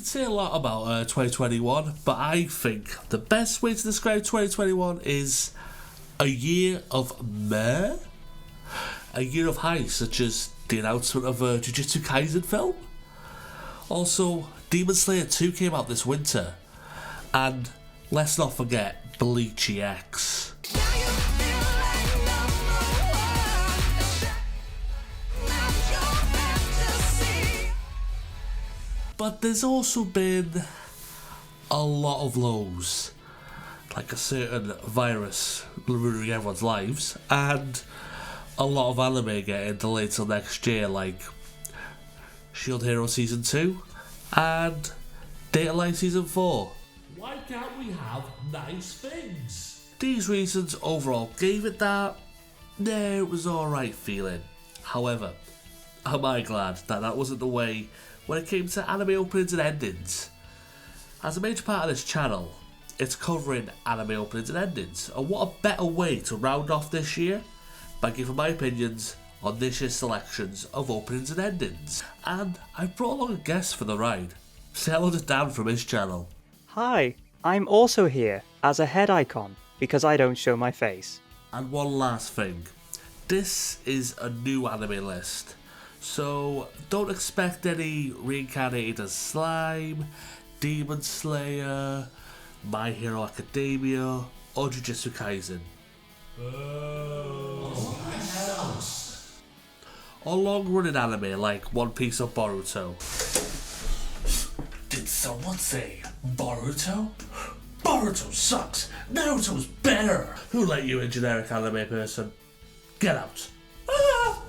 can say a lot about 2021, but I think the best way to describe 2021 is a year of meh. A year of highs, such as the announcement of a Jujutsu Kaisen film. Also, Demon Slayer 2 came out this winter. And let's not forget Bleach EX. But there's also been a lot of lows, like a certain virus ruining everyone's lives, and a lot of anime getting delayed till next year, like Shield Hero Season 2 and Data Line Season 4. Why can't we have nice things? These reasons overall gave it that, it was alright feeling. However, am I glad that that wasn't the way when it came to anime openings and endings. As a major part of this channel, it's covering anime openings and endings, and what a better way to round off this year by giving my opinions on this year's selections of openings and endings. And I've brought along a guest for the ride. Say hello to Dan from his channel. Hi, I'm also here as a head icon because I don't show my face. And one last thing, this is a new anime list. So don't expect any reincarnated as Slime, Demon Slayer, My Hero Academia, or Jujutsu Kaisen. Or long-running anime like One Piece or Boruto. Did someone say Boruto? Boruto sucks! Naruto's better! Who let you in, generic anime person? Get out! Ah!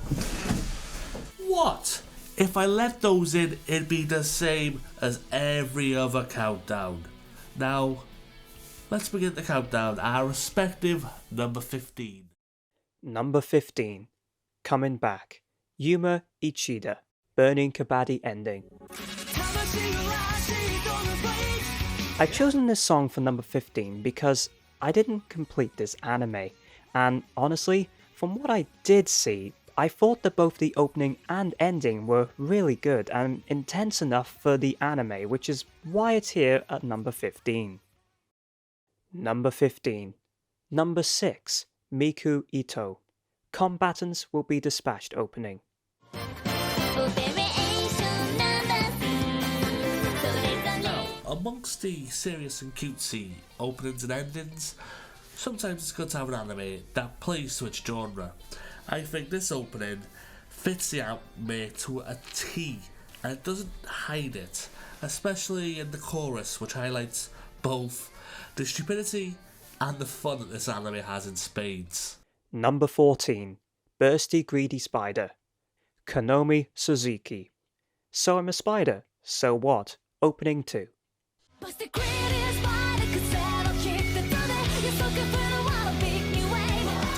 What? If I let those in, it'd be the same as every other countdown. Now, let's begin the countdown, our respective number 15. Number 15. Coming Back. Yuma Ichida. Burning Kabaddi Ending. I've chosen this song for number 15 because I didn't complete this anime, and honestly, from what I did see, I thought that both the opening and ending were really good and intense enough for the anime, which is why it's here at number 15. Number 15. Number 6. Miku Ito. Combatants Will Be Dispatched opening. Now, amongst the serious and cutesy openings and endings, sometimes it's good to have an anime that plays to its genre. I think this opening fits the anime to a T, and it doesn't hide it, especially in the chorus, which highlights both the stupidity and the fun that this anime has in spades. Number 14. Busty Greedy Spider. Konomi Suzuki. So I'm a spider, so what? Opening 2.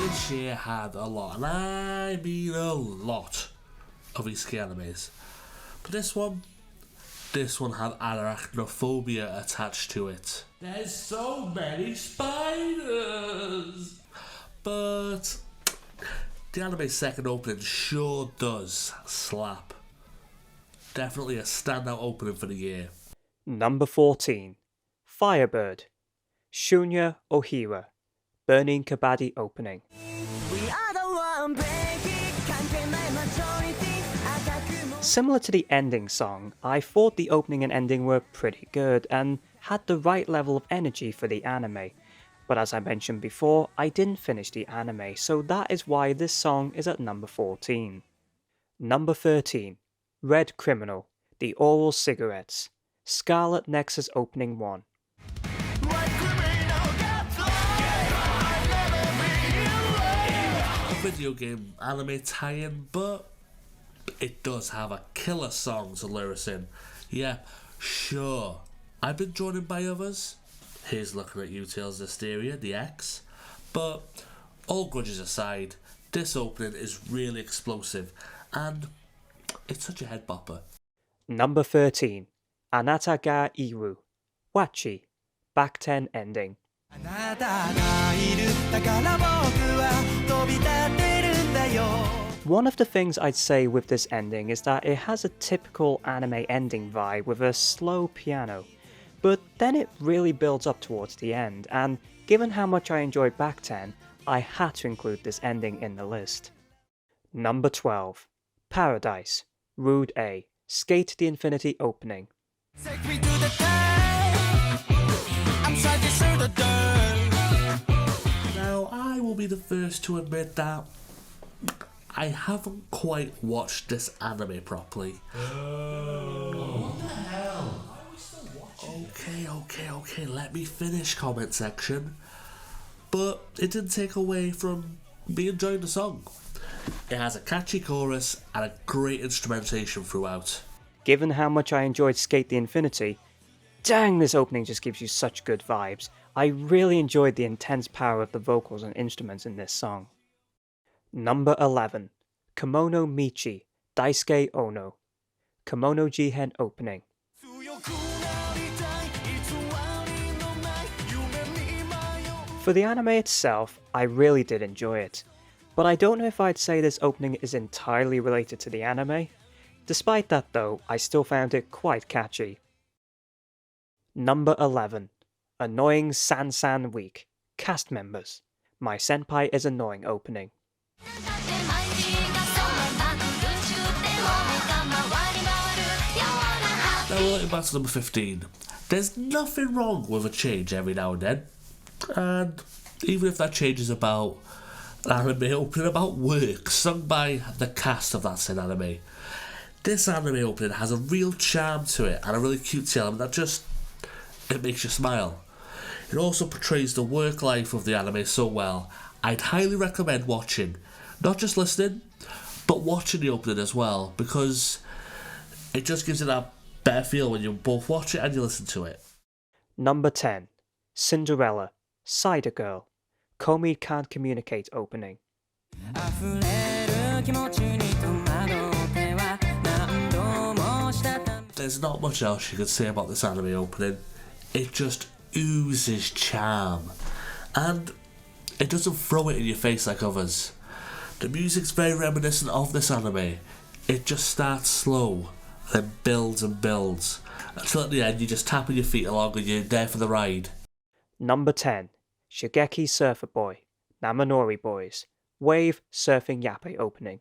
This year had a lot, and I mean a lot, of isekai animes. But this one had arachnophobia attached to it. There's so many spiders! But the anime's second opening sure does slap. Definitely a standout opening for the year. Number 14. Firebird. Shunya Ohira. Burning Kabaddi opening. Similar to the ending song, I thought the opening and ending were pretty good and had the right level of energy for the anime. But as I mentioned before, I didn't finish the anime, so that is why this song is at number 14. Number 13. Red Criminal. The Oral Cigarettes. Scarlet Nexus Opening 1. A video game anime tie-in, but it does have a killer song to lure us in. Yeah, sure, I've been drawn in by others. Here's looking at you, Tales of Hysteria, the X. But all grudges aside, this opening is really explosive, and it's such a head bopper. Number 13. Anata ga iru. Wachi. Back 10 ending. One of the things I'd say with this ending is that it has a typical anime ending vibe with a slow piano, but then it really builds up towards the end, and given how much I enjoyed Back 10, I had to include this ending in the list. Number 12. Paradise, Rude A, Skate to the Infinity opening. Now, I will be the first to admit that I haven't quite watched this anime properly. What the hell? Why are we still watching? Okay, let me finish, comment section. But it didn't take away from me enjoying the song. It has a catchy chorus and a great instrumentation throughout. Given how much I enjoyed Skate the Infinity, dang, this opening just gives you such good vibes. I really enjoyed the intense power of the vocals and instruments in this song. Number 11. Kemono Michi, Daisuke Ono, Kemono Jihen opening. For the anime itself, I really did enjoy it, but I don't know if I'd say this opening is entirely related to the anime. Despite that though, I still found it quite catchy. Number 11. Annoying San Week, Cast Members, My Senpai is Annoying opening. Now we're back to number 15. There's nothing wrong with a change every now and then. And even if that change is about an anime opening about work sung by the cast of that said anime, this anime opening has a real charm to it and a really cute element that just, it makes you smile. It also portrays the work life of the anime so well. I'd highly recommend watching, not just listening, but watching the opening as well, because it just gives you that better feel when you both watch it and you listen to it. Number 10. Cinderella, Cider Girl, Komi Can't Communicate opening. There's not much else you can say about this anime opening. It just oozes charm, and it doesn't throw it in your face like others. The music's very reminiscent of this anime. It just starts slow, then builds and builds, until at the end you're just tapping your feet along and you're there for the ride. Number 10. Shigeki Surfer Boy, Naminori Boys, Wave Surfing Yappe opening.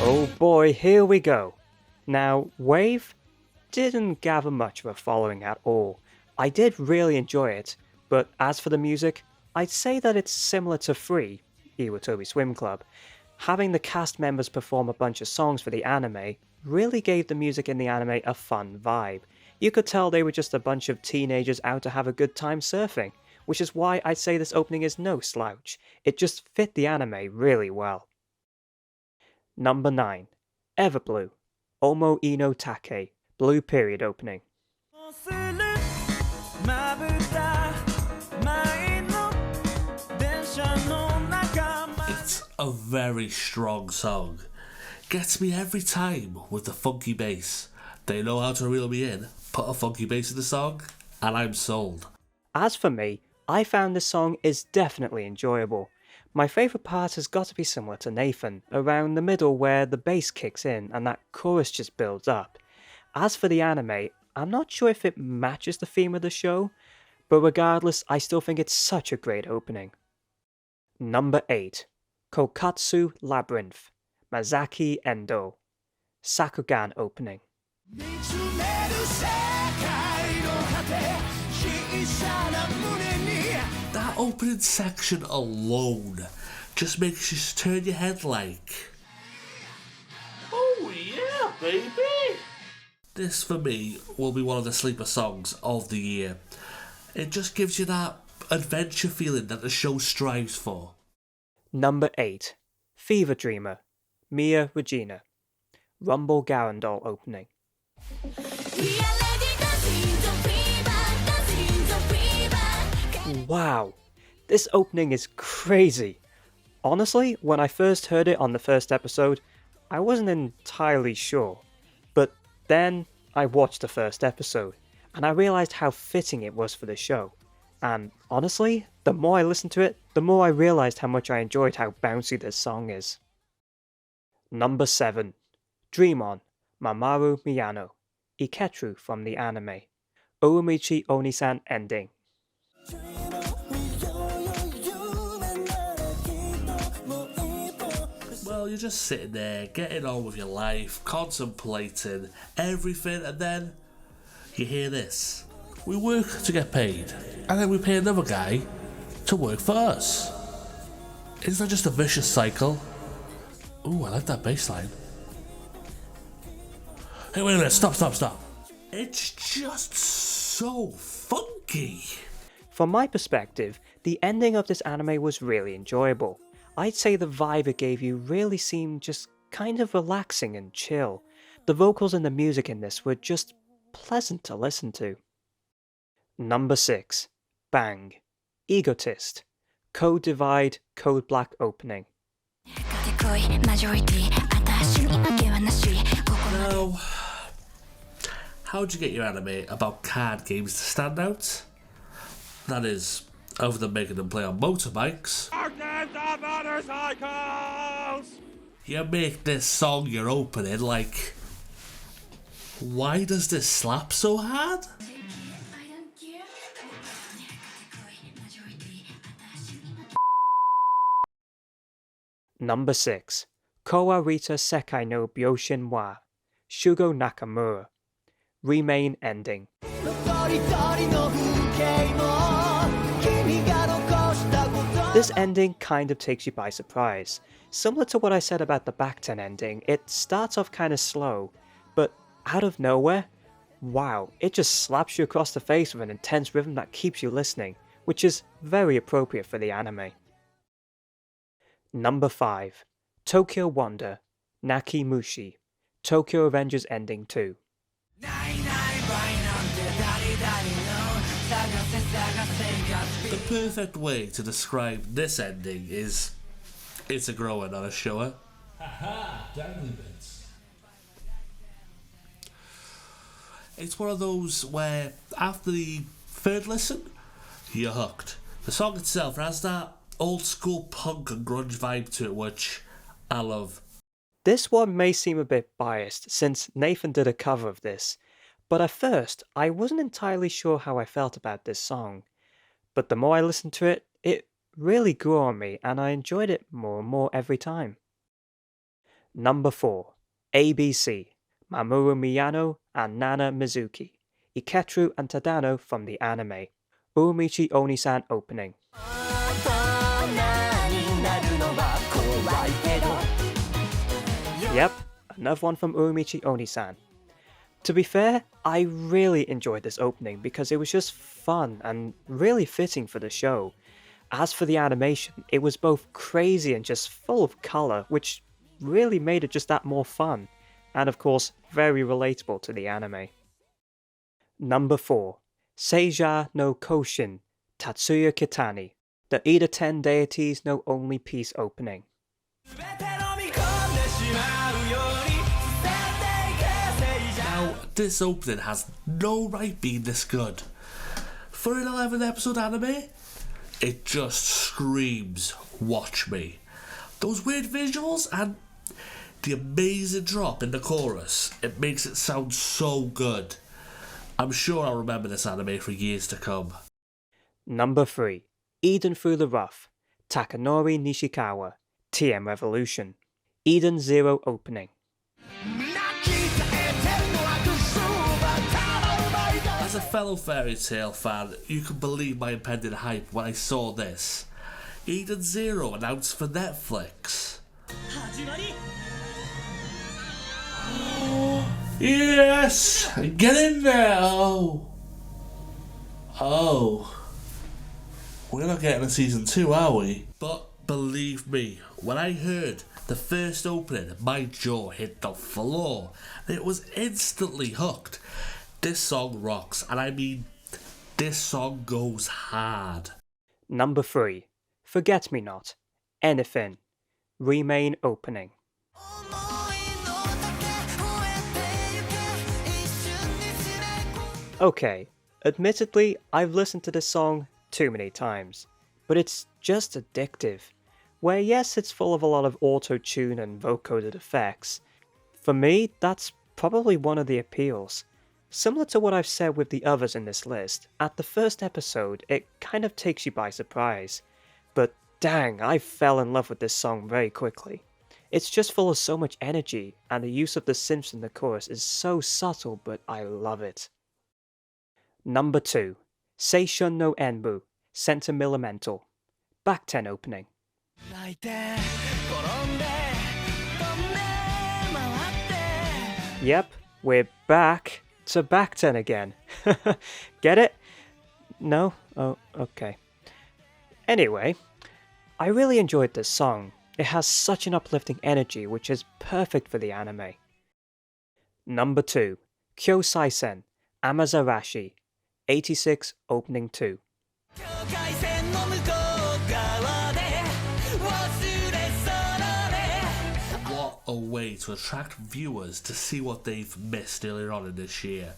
Oh boy, here we go. Now, Wave didn't gather much of a following at all. I did really enjoy it, but as for the music, I'd say that it's similar to Free, Iwatobi Swim Club. Having the cast members perform a bunch of songs for the anime really gave the music in the anime a fun vibe. You could tell they were just a bunch of teenagers out to have a good time surfing, which is why I'd say this opening is no slouch. It just fit the anime really well. Number 9. Everblue, Omo Ino Take, Blue Period opening. It's a very strong song. Gets me every time with the funky bass. They know how to reel me in, put a funky bass in the song, and I'm sold. As for me, I found this song is definitely enjoyable. My favourite part has got to be similar to Nathan, around the middle where the bass kicks in and that chorus just builds up. As for the anime, I'm not sure if it matches the theme of the show, but regardless, I still think it's such a great opening. Number 8. Koukotsu Labrynth, Mazaki Endo, Sakugan opening. That opening section alone just makes you turn your head like, oh yeah, baby! This for me will be one of the sleeper songs of the year. It just gives you that adventure feeling that the show strives for. Number 8. Fever Dreamer, Mia Regina, Rumble Garandol opening. Wow, this opening is crazy. Honestly, when I first heard it on the first episode, I wasn't entirely sure. But then I watched the first episode, and I realised how fitting it was for the show. And honestly, the more I listened to it, the more I realized how much I enjoyed how bouncy this song is. Number 7. Dream On, Mamoru Miyano, Iketru from the anime. Uemichi Onisan ending. Well, you're just sitting there, getting on with your life, contemplating everything, and then you hear this. We work to get paid, and then we pay another guy to work for us. Isn't that just a vicious cycle? Ooh, I like that bass line. Hey, wait a minute, stop. It's just so funky. From my perspective, the ending of this anime was really enjoyable. I'd say the vibe it gave you really seemed just kind of relaxing and chill. The vocals and the music in this were just pleasant to listen to. Number 6. Bang. Egotist. Code Divide, Code Black opening. Now, how'd you get your anime about card games to stand out? That is, other than making them play on motorbikes. Motorcycles! You make this song your opening like, why does this slap so hard? Number 6. Kowareta Sekai no Byoushin wa Shugo Nakamura. Remain ending. This ending kind of takes you by surprise. Similar to what I said about the Back-ten ending, it starts off kind of slow, but out of nowhere, wow, it just slaps you across the face with an intense rhythm that keeps you listening, which is very appropriate for the anime. Number 5. Tokyo Wonder, Naki Mushi, Tokyo Avengers Ending 2. The perfect way to describe this ending is, it's a grower, not a shower. Haha, dangly bits. It's one of those where, after the third listen, you're hooked. The song itself has that old school punk and grunge vibe to it, which I love. This one may seem a bit biased, since Nathan did a cover of this, but at first I wasn't entirely sure how I felt about this song. But the more I listened to it, it really grew on me, and I enjoyed it more and more every time. Number 4. ABC, Mamoru Miyano and Nana Mizuki, Iketru and Tadano from the anime. Uemichi Onisan opening. Yep, another one from Uemichi Onisan. To be fair, I really enjoyed this opening because it was just fun and really fitting for the show. As for the animation, it was both crazy and just full of colour, which really made it just that more fun, and of course, very relatable to the anime. Number 4. Seija no Koushin, Tatsuya Kitani, the Ida 10 Deities no Only Peace opening. Now, this opening has no right being this good. For an 11 episode anime, it just screams, watch me. Those weird visuals and the amazing drop in the chorus, it makes it sound so good. I'm sure I'll remember this anime for years to come. Number 3. Eden Through the Rough, Takanori Nishikawa, TM Revolution, Eden Zero opening. As a fellow fairy tale fan, you can believe my impending hype when I saw this. Eden Zero announced for Netflix. Yes! Get in there! Oh. We're not getting a season 2, are we? But believe me, when I heard the first opening, my jaw hit the floor. It was instantly hooked. This song rocks, and I mean, this song goes hard. Number 3. Forget Me Not, Anything, Remain opening. Okay, admittedly, I've listened to this song too many times, but it's just addictive. Where yes, it's full of a lot of auto-tune and vocoded effects, for me, that's probably one of the appeals. Similar to what I've said with the others in this list, at the first episode, it kind of takes you by surprise. But dang, I fell in love with this song very quickly. It's just full of so much energy, and the use of the synths in the chorus is so subtle, but I love it. Number 2. Seishun no Enbu, Sentimental. Back 10 opening. Yep, we're back to back 10 again. Get it? No? Oh, okay. Anyway, I really enjoyed this song. It has such an uplifting energy, which is perfect for the anime. Number 2. Kyousaisen, Amazarashi, 86 opening 2. What a way to attract viewers to see what they've missed earlier on in this year.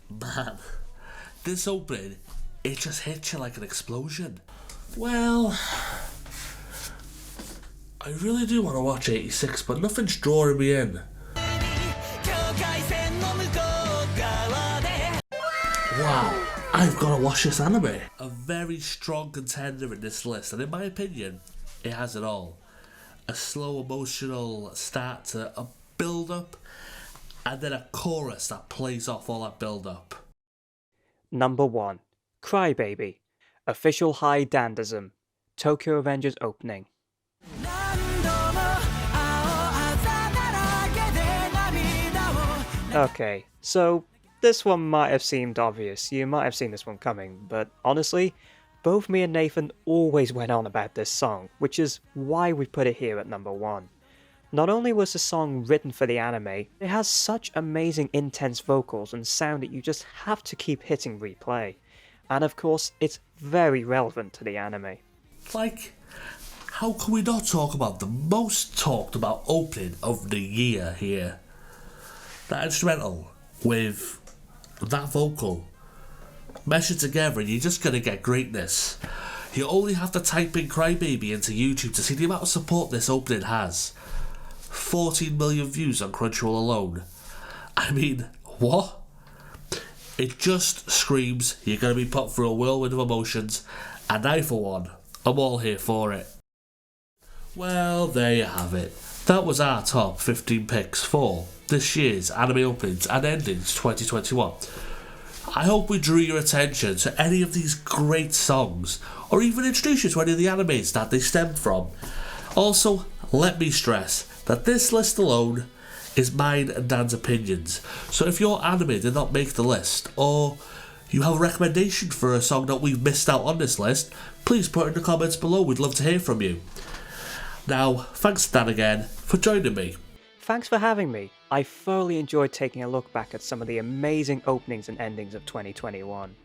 Man, this opening, it just hits you like an explosion. Well, I really do want to watch 86, but nothing's drawing me in. Wow, I've got to watch this anime. A very strong contender in this list, and in my opinion, it has it all. A slow emotional start to a build-up, and then a chorus that plays off all that build-up. Number 1. Crybaby, Official High Dandism, Tokyo Avengers opening. Okay, so this one might have seemed obvious, you might have seen this one coming, but honestly, both me and Nathan always went on about this song, which is why we put it here at number 1. Not only was the song written for the anime, it has such amazing intense vocals and sound that you just have to keep hitting replay. And of course, it's very relevant to the anime. Like, how can we not talk about the most talked about opening of the year here? That instrumental with that vocal meshed together, and you're just gonna get greatness. You only have to type in Crybaby into YouTube to see the amount of support this opening has. 14 million views on Crunchyroll alone. I mean, what? It just screams you're gonna be put through a whirlwind of emotions, and I for one, I'm all here for it. Well, there you have it. That was our top 15 picks for this year's anime openings and endings 2021. I hope we drew your attention to any of these great songs, or even introduced you to any of the animes that they stemmed from. Also, let me stress that this list alone is mine and Dan's opinions, so if your anime did not make the list, or you have a recommendation for a song that we've missed out on this list, please put it in the comments below, we'd love to hear from you. Now, thanks Dan again for joining me. Thanks for having me. I thoroughly enjoyed taking a look back at some of the amazing openings and endings of 2021.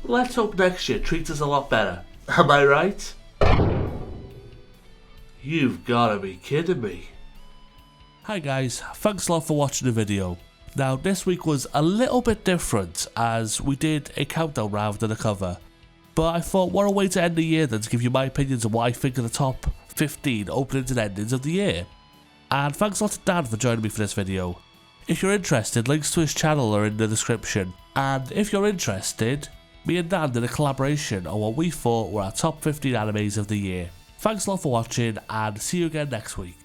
Let's hope next year treats us a lot better. Am I right? You've gotta be kidding me. Hi guys, thanks a lot for watching the video. Now this week was a little bit different as we did a countdown rather than a cover. But I thought what a way to end the year than to give you my opinions on what I think of the top 15 openings and endings of the year. And thanks a lot to Dan for joining me for this video. If you're interested, links to his channel are in the description. And if you're interested, me and Dan did a collaboration on what we thought were our top 15 animes of the year. Thanks a lot for watching and see you again next week.